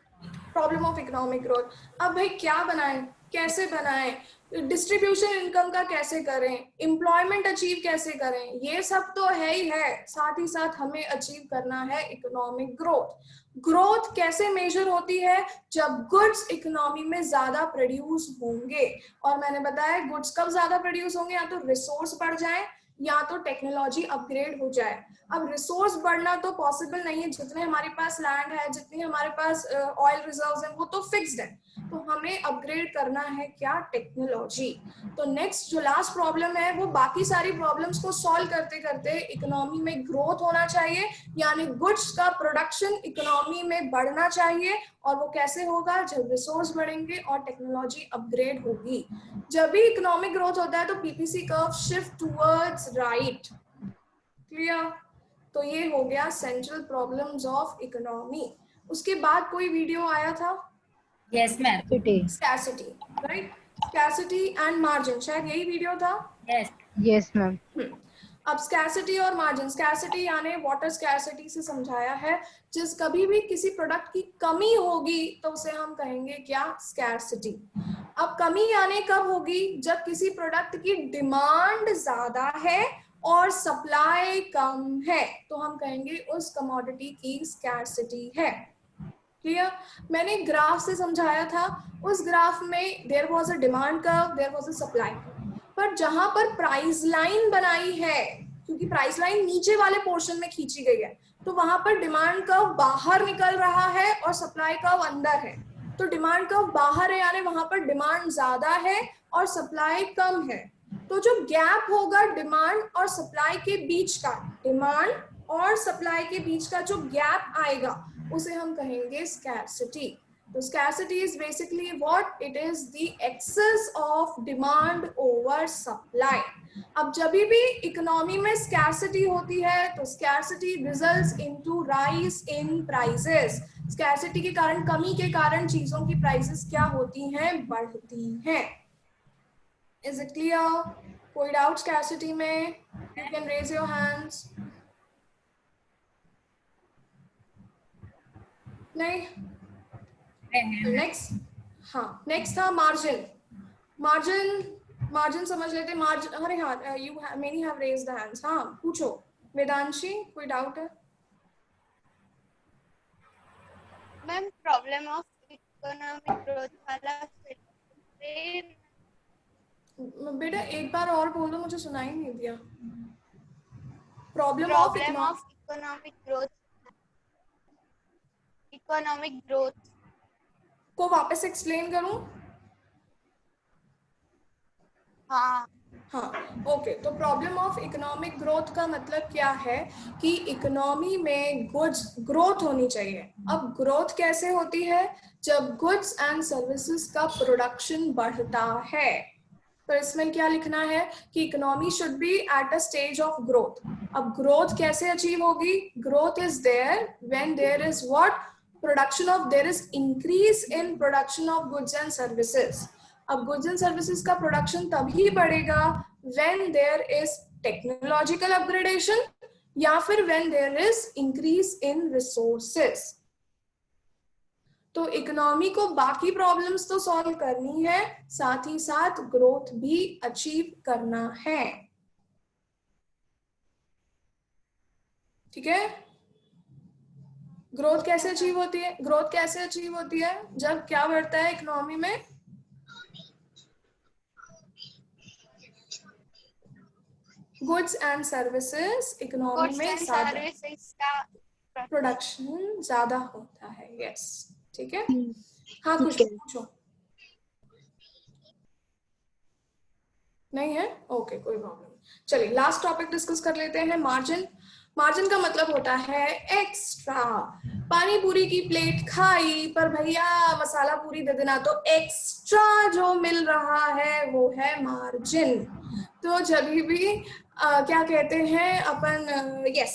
S3: Problem of economic growth. अब भाई क्या बनाएं, कैसे बनाएं, डिस्ट्रीब्यूशन इनकम का कैसे करें, एम्प्लॉयमेंट अचीव कैसे करें, ये सब तो है ही है, साथ ही साथ हमें अचीव करना है इकोनॉमिक ग्रोथ। ग्रोथ कैसे मेजर होती है? जब गुड्स इकोनॉमी में ज्यादा प्रोड्यूस होंगे, और मैंने बताया गुड्स कब ज्यादा प्रोड्यूस होंगे, या तो रिसोर्स बढ़ जाए या तो टेक्नोलॉजी अपग्रेड हो जाए। अब रिसोर्स बढ़ना तो पॉसिबल नहीं है, जितने हमारे पास लैंड है, जितनी हमारे पास ऑयल रिजर्व्स हैं वो तो फिक्स्ड है, तो हमें अपग्रेड करना है क्या? टेक्नोलॉजी। तो नेक्स्ट जो लास्ट प्रॉब्लम है वो बाकी सारी प्रॉब्लम्स को सॉल्व करते करते इकोनॉमी में ग्रोथ होना चाहिए, यानी गुड्स का प्रोडक्शन इकोनॉमी में बढ़ना चाहिए, और वो कैसे होगा? जब रिसोर्स बढ़ेंगे और टेक्नोलॉजी अपग्रेड होगी। जब भी इकोनॉमिक ग्रोथ होता है तो PPC curve shift towards right. Clear? तो ये हो गया सेंट्रल प्रॉब्लम्स ऑफ इकोनॉमी। उसके बाद कोई वीडियो आया था?
S4: Yes ma'am,
S3: scarcity, right? Scarcity and margin, शायद यही वीडियो था।
S4: Yes
S6: yes ma'am.
S3: अब स्कैर्सिटी और मार्जिन, स्कैर्सिटी यानी वाटर स्कैर्सिटी से समझाया है, जिस कभी भी किसी प्रोडक्ट की कमी होगी तो उसे हम कहेंगे क्या? स्कैर्सिटी। अब कमी यानी कब होगी? जब किसी प्रोडक्ट की डिमांड ज्यादा है और सप्लाई कम है, तो हम कहेंगे उस कमोडिटी की स्कैर्सिटी है। क्लियर? मैंने ग्राफ से समझाया था, उस ग्राफ में there was a demand curve, there was a supply curve, पर जहां पर प्राइस लाइन बनाई है, क्योंकि प्राइस लाइन नीचे वाले पोर्शन में खींची गई है, तो वहां पर डिमांड कर्व बाहर निकल रहा है और सप्लाई कर्व अंदर है। तो डिमांड कर्व बाहर है यानी वहां पर डिमांड ज्यादा है और सप्लाई कम है। तो जो गैप होगा डिमांड और सप्लाई के बीच का, डिमांड और सप्लाई के बीच का जो गैप आएगा उसे हम कहेंगे स्कैर्सिटी। तो scarcity is basically what? It is the excess of demand over supply. अब जब भी इकोनॉमी में स्कैर्सिटी होती है तो scarcity results into rise in prices. Scarcity के कारण, कमी के कारण चीजों की प्राइसेस क्या होती हैं? बढ़ती हैं। Is it clear? कोई डाउट स्कैर्सिटी में? You can raise your hands. नहीं? नेक्स्ट, हाँ नेक्स्ट था मार्जिन। मार्जिन समझ लेते। मार्जिन, अरे हाँ, you many have raised the hands. हाँ पूछो वेदांशी, कोई डाउट है?
S10: Ma'am problem of economic growth वाला
S3: बेटा एक बार और बोल दो, मुझे सुनाई नहीं दिया। प्रॉब्लम ऑफ
S10: इकोनॉमिक ग्रोथ
S3: को वापस एक्सप्लेन करूं?
S10: हाँ
S3: ओके। तो प्रॉब्लम ऑफ इकोनॉमिक ग्रोथ का मतलब क्या है कि इकोनॉमी में गुड्स ग्रोथ होनी चाहिए। अब ग्रोथ कैसे होती है? जब गुड्स एंड सर्विसेज का प्रोडक्शन बढ़ता है। तो इसमें क्या लिखना है कि economy should be at a stage of growth. अब ग्रोथ कैसे अचीव होगी? Growth is there when there is what? Production of, there is increase in production of goods and services. अब गुड्स एंड सर्विसेज का प्रोडक्शन तभी बढ़ेगा when there is technological upgradation या फिर when there is increase in resources। तो इकोनॉमी को बाकी प्रॉब्लम्स तो सॉल्व करनी है, साथ ही साथ ग्रोथ भी अचीव करना है। ठीक है? ग्रोथ कैसे अचीव होती है? ग्रोथ कैसे अचीव होती है? जब क्या बढ़ता है इकोनॉमी में? गुड्स एंड सर्विसेज इकोनॉमी में प्रोडक्शन ज्यादा होता है। यस, ठीक है। हाँ कुछ पूछो। नहीं है? ओके, कोई प्रॉब्लम। चलिए लास्ट टॉपिक डिस्कस कर लेते हैं, मार्जिन। मार्जिन का मतलब होता है एक्स्ट्रा। पानी पूरी की प्लेट खाई पर भैया मसाला पूरी दे देना, तो एक्स्ट्रा जो मिल रहा है वो है मार्जिन। तो जब भी क्या कहते हैं अपन, यस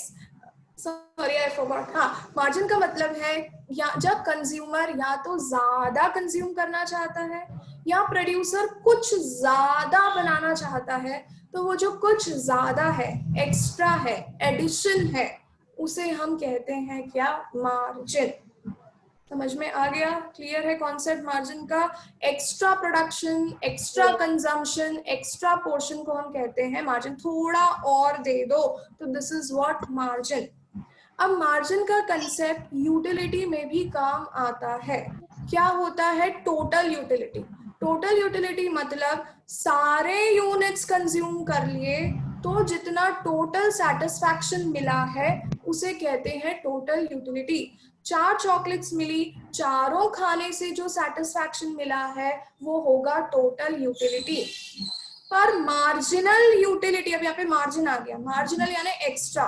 S3: सॉरी आई फॉरगॉट, हाँ मार्जिन का मतलब है या जब कंज्यूमर या तो ज्यादा कंज्यूम करना चाहता है या प्रोड्यूसर कुछ ज्यादा बनाना चाहता है, तो वो जो कुछ ज्यादा है, एक्स्ट्रा है, एडिशन है, उसे हम कहते हैं क्या? मार्जिन। समझ में आ गया? क्लियर है कॉन्सेप्ट मार्जिन का? Extra production, extra consumption, extra portion को हम कहते हैं मार्जिन। थोड़ा और दे दो तो दिस इज व्हाट? मार्जिन। अब मार्जिन का कंसेप्ट यूटिलिटी में भी काम आता है। क्या होता है? Total utility. टोटल यूटिलिटी मतलब सारे यूनिट्स कंज्यूम कर लिए तो जितना टोटल सेटिस्फैक्शन मिला है उसे कहते हैं टोटल यूटिलिटी। 4 चॉकलेट्स मिली, चारों खाने से जो सेटिस्फैक्शन मिला है वो होगा टोटल यूटिलिटी। पर मार्जिनल यूटिलिटी, अब यहाँ पे मार्जिन आ गया, मार्जिनल यानी एक्स्ट्रा।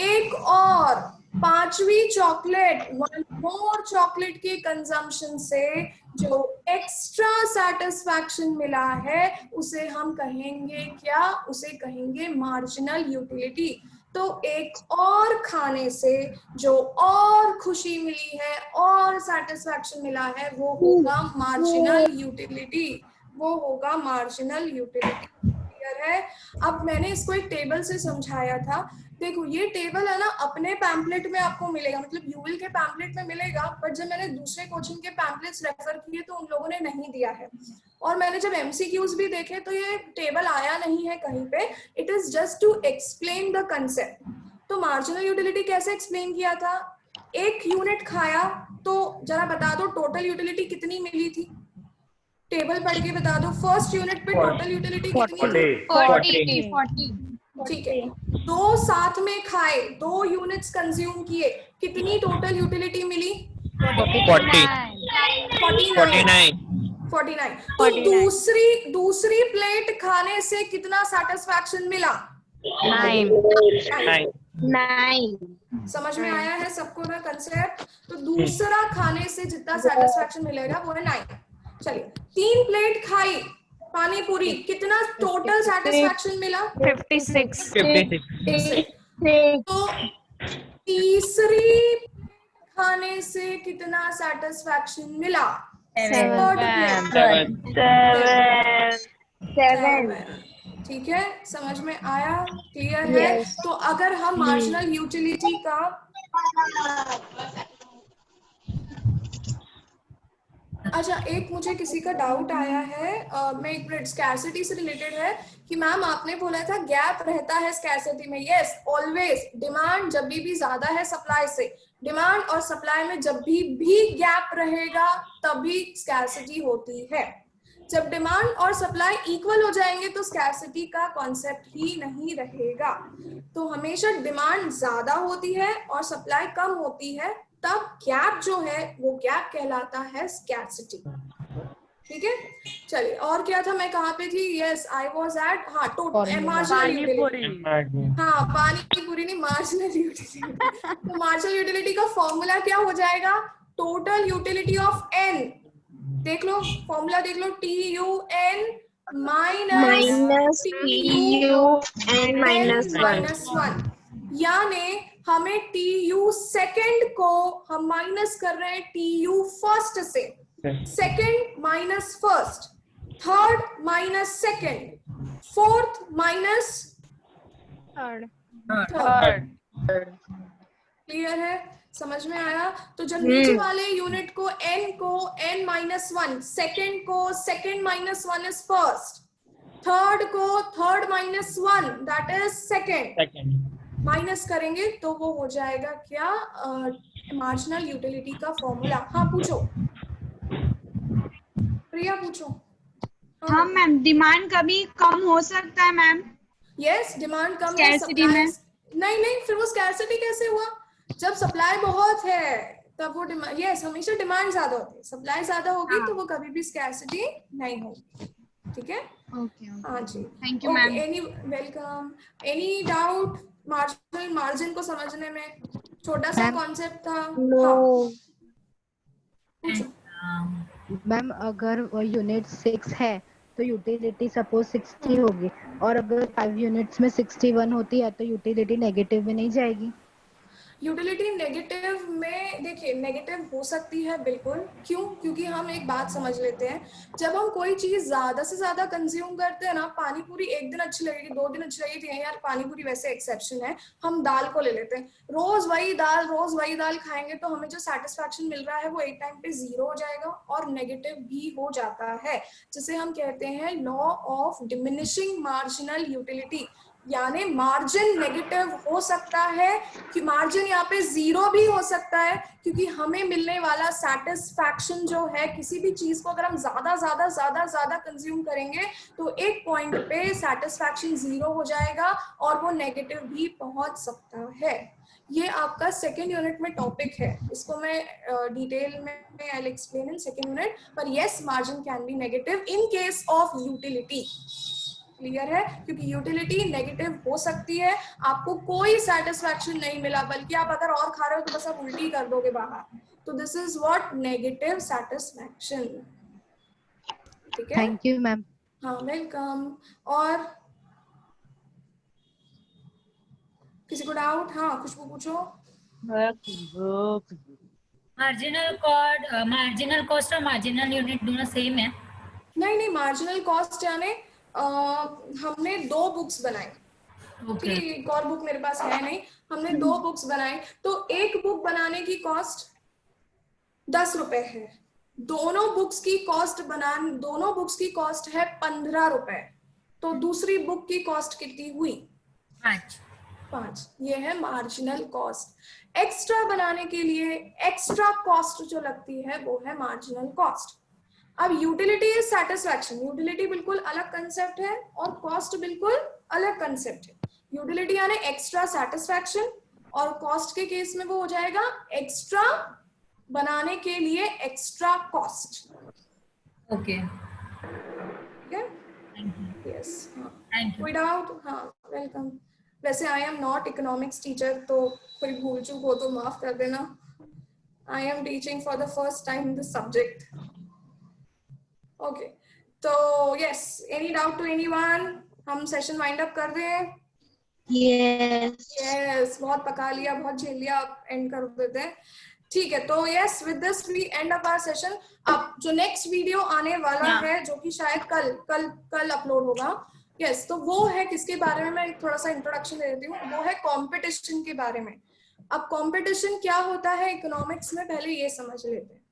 S3: एक और 5वीं चॉकलेट, 1 मोर चॉकलेट के कंजम्पशन से जो एक्स्ट्रा सेटिस्फैक्शन मिला है उसे हम कहेंगे क्या? उसे कहेंगे मार्जिनल यूटिलिटी। तो एक और खाने से जो और खुशी मिली है और सेटिस्फैक्शन मिला है वो होगा मार्जिनल यूटिलिटी, वो होगा मार्जिनल यूटिलिटी। क्लियर है? अब मैंने इसको एक टेबल से समझाया था। देखो ये टेबल है ना, अपने पैम्पलेट में आपको मिलेगा, मतलब यूविल के पैम्पलेट में मिलेगा, बट जब मैंने दूसरे कोचिंग के पैम्पलेट्स रेफर किए तो उन लोगों ने नहीं दिया है। और मैंने जब MCQs भी देखे तो ये टेबल आया नहीं है कहीं पे। It is just to explain the concept. तो मार्जिनल यूटिलिटी कैसे एक्सप्लेन किया था? एक यूनिट खाया तो जरा बता दो टोटल यूटिलिटी कितनी मिली थी, टेबल पढ़ के बता दो। फर्स्ट यूनिट पे टोटल यूटिलिटी कितनी थी?
S8: 40।
S3: ठीक है, दो साथ में खाए, 2 यूनिट्स कंज्यूम किए, कितनी टोटल यूटिलिटी मिली? 49। तो दूसरी प्लेट खाने से कितना सेटिस्फैक्शन मिला?
S8: 9।
S3: समझ में आया है सबको ना कंसेप्ट? तो दूसरा खाने से जितना सेटिस्फैक्शन मिलेगा वो है 9। चलिए 3 प्लेट खाई पानी पूरी, कितना टोटल सेटिस्फैक्शन मिला?
S8: 56।
S3: तो तीसरी खाने से कितना सेटिस्फैक्शन मिला? 7। ठीक है, समझ में आया? क्लियर है? तो अगर हम मार्जिनल यूटिलिटी का अच्छा, एक मुझे किसी का डाउट आया है, मैं एक मिनट, स्कैर्सिटी से रिलेटेड है कि मैम आपने बोला था गैप रहता है स्कैर्सिटी में। Yes, always. डिमांड जब भी ज्यादा है सप्लाई से, डिमांड और सप्लाई में जब भी गैप रहेगा तभी स्कैर्सिटी होती है। जब डिमांड और सप्लाई इक्वल हो जाएंगे तो स्कैर्सिटी का कॉन्सेप्ट ही नहीं रहेगा। तो हमेशा डिमांड ज्यादा होती है और सप्लाई कम होती है, तब गैप जो है वो गैप कहलाता है स्कैर्सिटी। ठीक है, चलिए और क्या था, मैं कहाँ पे थी? Yes, I was at marginal utility. हाँ, पानी पूरी नहीं, मार्जिनल यूटिलिटी। तो मार्जिनल यूटिलिटी का फॉर्मूला क्या हो जाएगा? Total utility of N. देख लो फॉर्मूला, देख लो, TUN माइनस -1। यानी हमें TU सेकेंड को हम माइनस कर रहे हैं TU फर्स्ट से, second minus first, third minus second, fourth minus third. Clear है? समझ में आया? तो जब नीचे वाले यूनिट को n -1, सेकेंड को सेकेंड -1 इज फर्स्ट, थर्ड को third -1 that is second, minus करेंगे तो वो हो जाएगा क्या? मार्जिनल यूटिलिटी का फॉर्मूला। हाँ पूछो प्रिया, पूछो।
S11: हाँ मैम, डिमांड कभी कम हो सकता है मैम?
S3: यस, डिमांड कम है,
S11: स्कैर्सिटी में
S3: नहीं, फिर वो स्कैर्सिटी कैसे हुआ? जब सप्लाई बहुत है तब वो डिमांड, यस, हमेशा डिमांड ज्यादा होती है, सप्लाई ज्यादा होगी तो वो कभी भी स्कैर्सिटी नहीं होगी। ठीक है,
S11: ओके।
S3: हाँ जी,
S11: thank you ma'am.
S3: Any welcome. Any doubt margin को समझने में? छोटा सा कॉन्सेप्ट था।
S6: मैम अगर यूनिट 6 है तो यूटिलिटी सपोज 60 होगी, और अगर 5 यूनिट्स में 61 होती है तो यूटिलिटी नेगेटिव में नहीं जाएगी?
S3: यूटिलिटी नेगेटिव में, देखिए नेगेटिव हो सकती है बिल्कुल। क्यों? क्योंकि हम एक बात समझ लेते हैं, जब हम कोई चीज ज्यादा से ज्यादा कंज्यूम करते हैं ना, पानी पूरी एक दिन अच्छी लगेगी, 2 दिन अच्छी लगेगी, यार पानी पूरी वैसे एक्सेप्शन है, हम दाल को ले लेते हैं, रोज वही दाल खाएंगे तो हमें जो सेटिस्फैक्शन मिल रहा है वो एक टाइम पे 0 हो जाएगा और नेगेटिव भी हो जाता है, जिसे हम कहते हैं law of diminishing marginal utility. यानी मार्जिन नेगेटिव हो सकता है कि मार्जिन यहाँ पे 0 भी हो सकता है, क्योंकि हमें मिलने वाला सेटिस्फैक्शन जो है, किसी भी चीज को अगर हम ज्यादा कंज्यूम करेंगे तो एक पॉइंट पे सेटिस्फैक्शन 0 हो जाएगा और वो नेगेटिव भी पहुंच सकता है। ये आपका सेकेंड यूनिट में टॉपिक है, इसको मैं डिटेल में I will explain in second unit. पर yes, margin can be negative in case of utility. Clear है? क्योंकि यूटिलिटी नेगेटिव हो सकती है, आपको कोई सेटिस्फैक्शन नहीं मिला, बल्कि आप अगर और खा रहे हो तो बस आप उल्टी कर दोगे बाहर, तो this is what negative satisfaction. ठीक है,
S6: थैंक यू मैम।
S3: हाँ वेलकम। और किसी को डाउट? हाँ खुशबू पूछो।
S4: मार्जिनल कॉस्ट और मार्जिनल यूनिट दोनों सेम है?
S3: नहीं, मार्जिनल कॉस्ट यानी हमने 2 बुक्स बनाई, ठीक है, एक और बुक मेरे पास है नहीं, हमने 2 बुक्स बनाई, तो एक बुक बनाने की कॉस्ट 10 रुपए है, दोनों बुक्स की कॉस्ट है 15 रुपए, तो दूसरी बुक की कॉस्ट कितनी हुई?
S4: 5।
S3: 5, ये है मार्जिनल कॉस्ट। एक्स्ट्रा बनाने के लिए एक्स्ट्रा कॉस्ट जो लगती है वो है मार्जिनल कॉस्ट। अब यूटिलिटी इज सैटिस्फैक्शन, यूटिलिटी बिल्कुल अलग कंसेप्ट है और कॉस्ट बिल्कुल अलग कंसेप्ट है। यूटिलिटी यानी एक्स्ट्रा सैटिस्फैक्शन और कॉस्ट के केस में वो हो जाएगा एक्स्ट्रा बनाने के लिए extra cost.
S4: Okay,
S3: yes,
S4: thank you.
S3: कोई डाउट? हाँ, वेलकम। वैसे I am not economics teacher, तो कोई भूल चूक हो तो माफ कर देना। I am teaching for the first time this subject. Okay, तो yes, any doubt to anyone? हम सेशन वाइंड अप कर दें? यस, बहुत पका लिया, बहुत झेल लिया, अब एंड कर देते हैं। ठीक है, तो yes, with this we end up our session. अब जो नेक्स्ट वीडियो आने वाला है, जो कि शायद कल अपलोड होगा, यस, तो वो है किसके बारे में, मैं थोड़ा सा इंट्रोडक्शन दे देती हूँ। वो है कंपटीशन के बारे में। अब कंपटीशन क्या होता है इकोनॉमिक्स में, पहले ये समझ लेते हैं।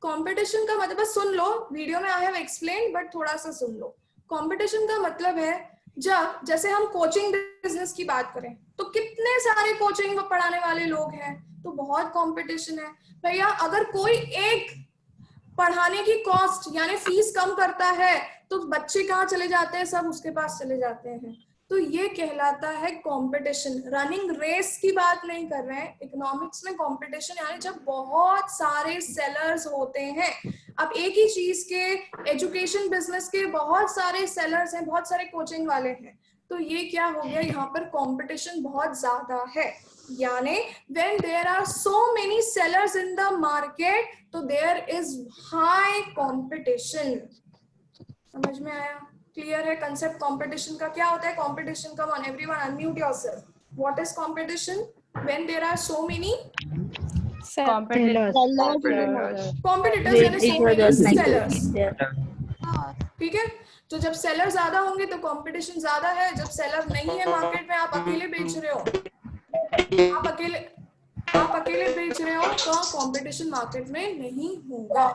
S3: कंपटीशन का मतलब, सुन लो, वीडियो में आई हैव एक्सप्लेन, बट थोड़ा सा सुन लो। कंपटीशन का मतलब है, जब जैसे हम कोचिंग बिजनेस की बात करें तो कितने सारे कोचिंग पढ़ाने वाले लोग हैं, तो बहुत कंपटीशन है भैया। अगर कोई एक पढ़ाने की कॉस्ट यानी फीस कम करता है तो बच्चे कहाँ चले जाते हैं, सब उसके पास चले जाते हैं। तो ये कहलाता है कंपटीशन। रनिंग रेस की बात नहीं कर रहे हैं इकोनॉमिक्स में। कंपटीशन यानी जब बहुत सारे सेलर्स होते हैं। अब एक ही चीज के, एजुकेशन बिजनेस के बहुत सारे सेलर्स हैं, बहुत सारे कोचिंग वाले हैं, तो ये क्या हो गया, यहाँ पर कंपटीशन बहुत ज्यादा है। यानी when there are so many sellers in the market, तो there is high competition। समझ में आया? क्लियर है कंसेप्ट कंपटीशन का? क्या होता है competition? Come on everyone, unmute yourself. What is competition? when there are so many competitors यानी so many sellers। ठीक है, तो जब सेलर ज्यादा होंगे तो कंपटीशन ज्यादा है। जब सेलर नहीं है मार्केट में, आप अकेले बेच रहे हो, आप अकेले बेच रहे हो, तो कंपटीशन मार्केट में नहीं होगा।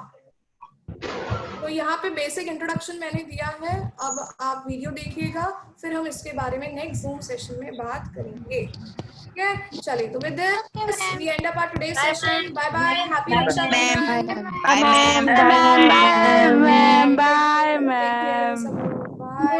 S3: तो यहाँ पे बेसिक इंट्रोडक्शन मैंने दिया है। अब आप वीडियो देखिएगा, फिर हम इसके बारे में नेक्स्ट जूम सेशन में बात करेंगे। ठीक है, चलिए, तो with this we end up our today session. Bye bye, happy Rakshabandhan.
S11: Bye ma'am.
S3: Bye.